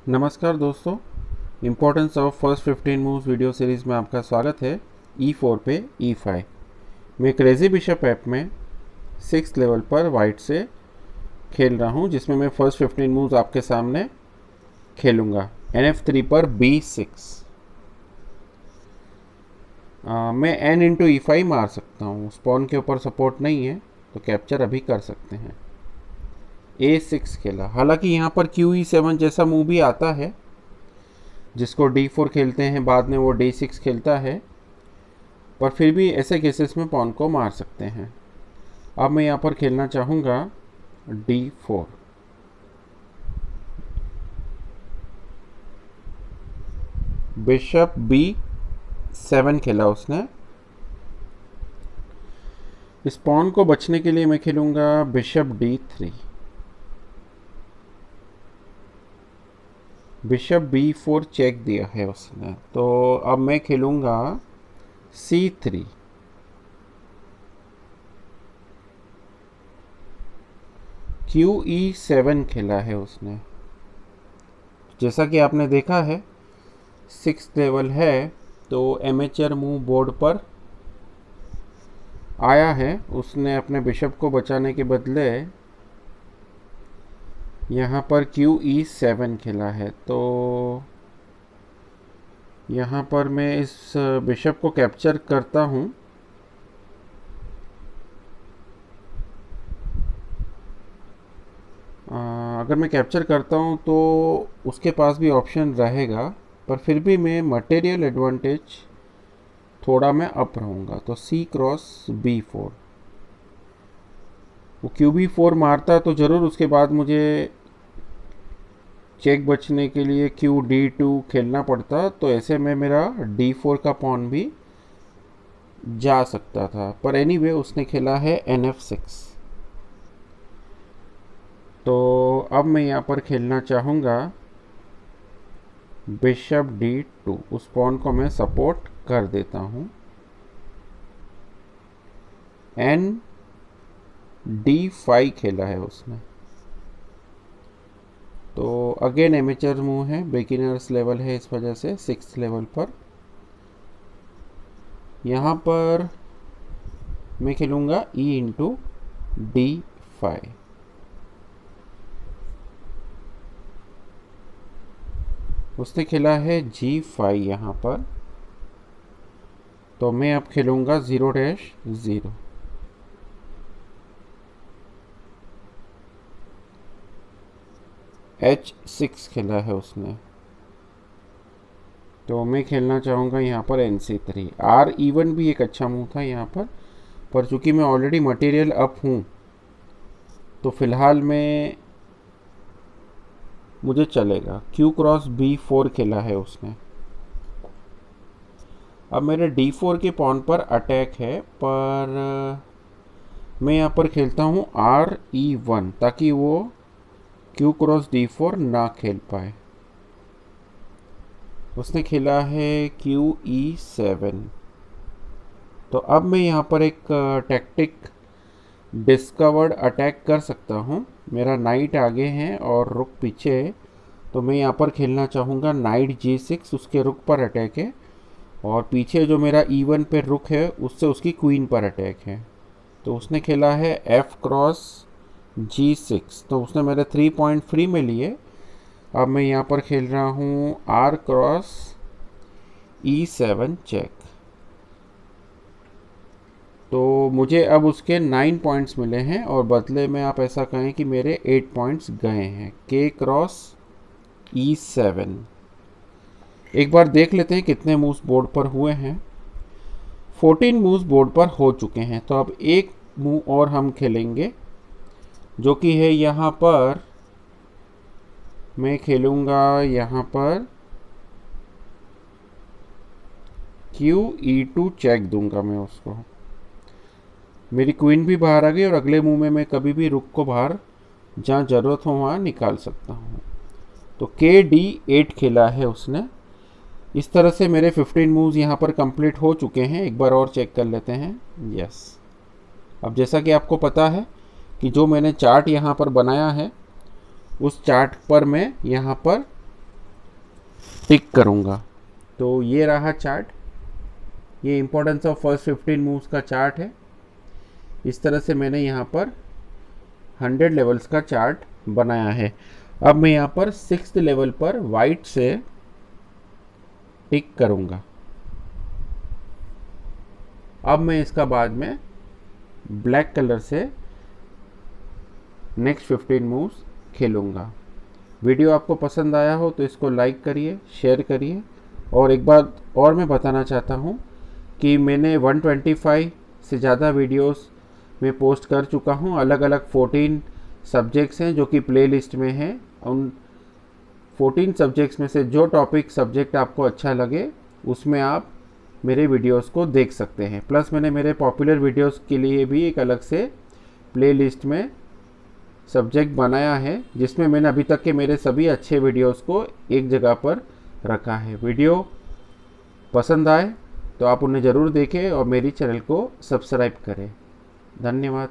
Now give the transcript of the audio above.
नमस्कार दोस्तों, importance of first 15 moves video series में आपका स्वागत है। E4 पे E5 मैं क्रेजी बिशप ऐप में 6th लेवल पर वाइट से खेल रहा हूँ, जिसमें मैं फर्स्ट 15 मूव्स आपके सामने खेलूँगा। NF3 पर B6 मैं N इंटू E5 मार सकता हूँ। स्पॉन के ऊपर सपोर्ट नहीं है तो कैप्चर अभी कर सकते हैं। A6 खेला। हालांकि यहाँ पर QE7 जैसा मूव भी आता है, जिसको D4 खेलते हैं, बाद में वो D6 खेलता है, पर फिर भी ऐसे केसेस में पॉन को मार सकते हैं। अब मैं यहाँ पर खेलना चाहूँगा D4। बिशप B7 खेला उसने। इस पॉन को बचने के लिए मैं खेलूँगा bishop D3। Bishop B4 check दिया है उसने, तो अब मैं खेलूँगा C3। QE7 खेला है उसने। जैसा कि आपने देखा है 6th लेवल है, तो एमेचर मूव बोर्ड पर आया है। उसने अपने बिशप को बचाने के बदले यहाँ पर QE7 खेला है, तो यहाँ पर मैं इस बिशप को कैप्चर करता हूँ। अगर मैं कैप्चर करता हूँ तो उसके पास भी ऑप्शन रहेगा, पर फिर भी मैं मटेरियल एडवांटेज थोड़ा मैं अप रहूँगा। तो C क्रॉस B4, वो QB4 मारता तो ज़रूर उसके बाद मुझे चेक बचने के लिए QD2 खेलना पड़ता, तो ऐसे में मेरा D4 का पॉन भी जा सकता था। पर एनीवे उसने खेला है NF6। तो अब मैं यहाँ पर खेलना चाहूँगा बिशप D2। उस पॉन को मैं सपोर्ट कर देता हूँ। D5 खेला है उसने, तो अगेन एमेचर मूव है, बिगिनर्स लेवल है, इस वजह से 6th लेवल पर। यहाँ पर मैं खेलूँगा E इंटू D5। उसने खेला है G5 यहाँ पर, तो मैं अब खेलूँगा 0-0। H6 खेला है उसने, तो मैं खेलना चाहूँगा यहाँ पर NC3। R-E1 भी एक अच्छा मूव था यहाँ पर चूँकि मैं ऑलरेडी मटेरियल अप हूँ, तो फिलहाल में मुझे चलेगा। Q क्रॉस B4 खेला है उसने। अब मेरे D4 के पॉन पर अटैक है, पर मैं यहाँ पर खेलता हूँ R-E1 ताकि वो Q क्रॉस D4 ना खेल पाए। उसने खेला है QE7। तो अब मैं यहाँ पर एक टैक्टिक डिस्कवर्ड अटैक कर सकता हूँ। मेरा नाइट आगे है और रुक पीछे है, तो मैं यहाँ पर खेलना चाहूँगा नाइट G6। उसके रुक पर अटैक है, और पीछे जो मेरा E1 पे रुक है उससे उसकी क्वीन पर अटैक है। तो उसने खेला है F क्रॉस G6, तो उसने मेरे 3 पॉइंट फ्री में लिए। अब मैं यहाँ पर खेल रहा हूँ R क्रॉस E7 चेक। तो मुझे अब उसके 9 पॉइंट्स मिले हैं, और बदले में आप ऐसा कहें कि मेरे 8 पॉइंट्स गए हैं। K cross E7। एक बार देख लेते हैं कितने मूव्स बोर्ड पर हुए हैं। 14 मूव्स बोर्ड पर हो चुके हैं, तो अब एक मूव और हम खेलेंगे, जो कि है यहाँ पर मैं खेलूँगा यहाँ पर QE2 चेक दूंगा मैं उसको। मेरी क्वीन भी बाहर आ गई, और अगले मूव में मैं कभी भी रुक को बाहर जहाँ ज़रूरत हो वहाँ निकाल सकता हूँ। तो KD8 खेला है उसने। इस तरह से मेरे 15 मूव्स यहाँ पर कंप्लीट हो चुके हैं। एक बार और चेक कर लेते हैं। यस, अब जैसा कि आपको पता है कि जो मैंने चार्ट यहाँ पर बनाया है, उस चार्ट पर मैं यहाँ पर टिक करूँगा। तो ये रहा चार्ट, ये इम्पोर्टेंस ऑफ फर्स्ट 15 मूव्स का चार्ट है। इस तरह से मैंने यहाँ पर 100 लेवल्स का चार्ट बनाया है। अब मैं यहाँ पर 6th लेवल पर वाइट से टिक करूँगा। अब मैं इसका बाद में ब्लैक कलर से नेक्स्ट 15 मूव्स खेलूँगा। वीडियो आपको पसंद आया हो तो इसको लाइक करिए, शेयर करिए। और एक बात और मैं बताना चाहता हूँ कि मैंने 125 से ज़्यादा वीडियोस में पोस्ट कर चुका हूँ। अलग अलग 14 सब्जेक्ट्स हैं जो कि प्लेलिस्ट में हैं। उन 14 सब्जेक्ट्स में से जो टॉपिक सब्जेक्ट आपको अच्छा लगे उसमें आप मेरे वीडियोस को देख सकते हैं। प्लस मैंने मेरे पॉपुलर वीडियोस के लिए भी एक अलग से प्लेलिस्ट में सब्जेक्ट बनाया है, जिसमें मैंने अभी तक के मेरे सभी अच्छे वीडियोस को एक जगह पर रखा है। वीडियो पसंद आए तो आप उन्हें ज़रूर देखें और मेरी चैनल को सब्सक्राइब करें। धन्यवाद।